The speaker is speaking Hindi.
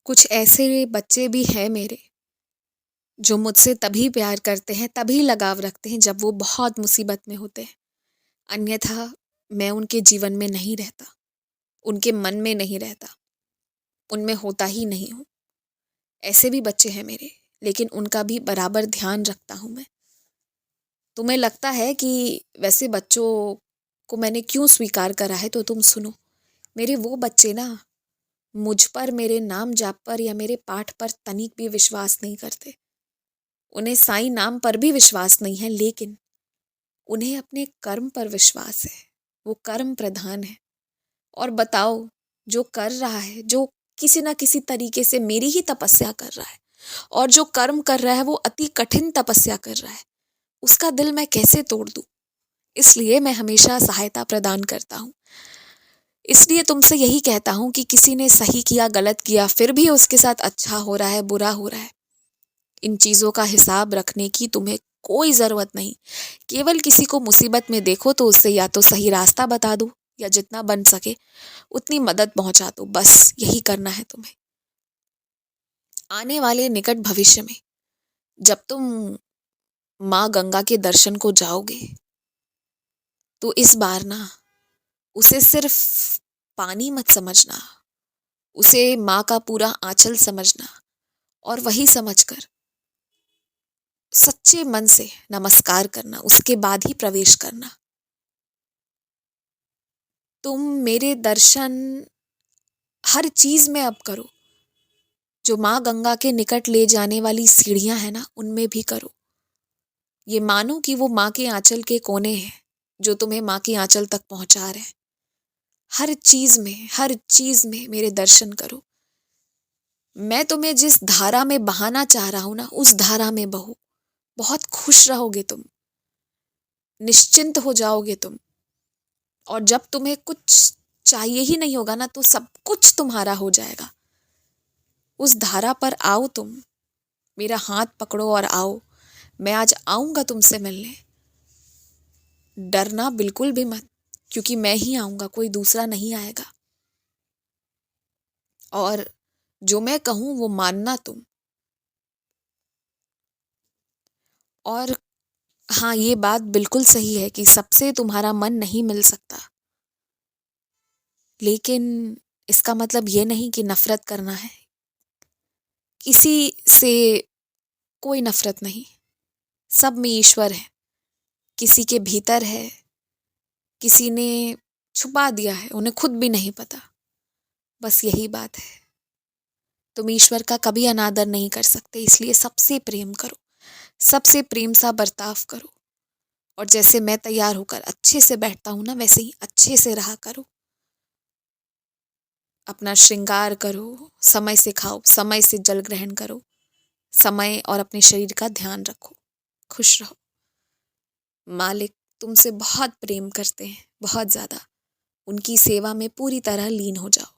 कुछ ऐसे बच्चे भी हैं मेरे जो मुझसे तभी प्यार करते हैं, तभी लगाव रखते हैं जब वो बहुत मुसीबत में होते हैं। अन्यथा मैं उनके जीवन में नहीं रहता, उनके मन में नहीं रहता, उनमें होता ही नहीं हूँ। ऐसे भी बच्चे हैं मेरे, लेकिन उनका भी बराबर ध्यान रखता हूँ मैं। तुम्हें लगता है कि वैसे बच्चों को मैंने क्यों स्वीकार करा है, तो तुम सुनो। मेरे वो बच्चे ना मुझ पर, मेरे नाम जाप पर या मेरे पाठ पर तनिक भी विश्वास नहीं करते। उन्हें साईं नाम पर भी विश्वास नहीं है, लेकिन उन्हें अपने कर्म पर विश्वास है। वो कर्म प्रधान है। और बताओ, जो कर रहा है, जो किसी ना किसी तरीके से मेरी ही तपस्या कर रहा है, और जो कर्म कर रहा है वो अति कठिन तपस्या कर रहा है, उसका दिल मैं कैसे तोड़ दूं? इसलिए मैं हमेशा सहायता प्रदान करता हूँ। इसलिए तुमसे यही कहता हूँ कि किसी ने सही किया, गलत किया, फिर भी उसके साथ अच्छा हो रहा है, बुरा हो रहा है, इन चीज़ों का हिसाब रखने की तुम्हें कोई ज़रूरत नहीं। केवल किसी को मुसीबत में देखो तो उससे या तो सही रास्ता बता दो, या जितना बन सके उतनी मदद पहुंचा दो। बस यही करना है तुम्हें। आने वाले निकट भविष्य में जब तुम माँ गंगा के दर्शन को जाओगे, तो इस बार ना उसे सिर्फ पानी मत समझना, उसे माँ का पूरा आंचल समझना, और वही समझकर सच्चे मन से नमस्कार करना, उसके बाद ही प्रवेश करना। तुम मेरे दर्शन हर चीज में अब करो। जो माँ गंगा के निकट ले जाने वाली सीढ़ियां हैं ना, उनमें भी करो। ये मानो कि वो माँ के आंचल के कोने हैं जो तुम्हें माँ के आंचल तक पहुंचा रहे हैं। हर चीज में मेरे दर्शन करो। मैं तुम्हें जिस धारा में बहाना चाह रहा हूं ना, उस धारा में बहो। बहुत खुश रहोगे तुम, निश्चिंत हो जाओगे तुम। और जब तुम्हें कुछ चाहिए ही नहीं होगा ना, तो सब कुछ तुम्हारा हो जाएगा। उस धारा पर आओ तुम, मेरा हाथ पकड़ो और आओ। मैं आज आऊंगा तुमसे मिलने। डरना बिल्कुल भी मत, क्योंकि मैं ही आऊंगा, कोई दूसरा नहीं आएगा। और जो मैं कहूं वो मानना तुम। और हाँ, ये बात बिल्कुल सही है कि सबसे तुम्हारा मन नहीं मिल सकता, लेकिन इसका मतलब ये नहीं कि नफरत करना है। किसी से कोई नफरत नहीं। सब में ईश्वर है। किसी के भीतर है, किसी ने छुपा दिया है, उन्हें खुद भी नहीं पता। बस यही बात है। तुम ईश्वर का कभी अनादर नहीं कर सकते, इसलिए सबसे प्रेम करो, सबसे प्रेम सा बर्ताव करो। और जैसे मैं तैयार होकर अच्छे से बैठता हूं ना, वैसे ही अच्छे से रहा करो। अपना श्रृंगार करो, समय से खाओ, समय से जल ग्रहण करो, समय और अपने शरीर का ध्यान रखो। खुश रहो। मालिक तुमसे बहुत प्रेम करते हैं, बहुत ज्यादा। उनकी सेवा में पूरी तरह लीन हो जाओ।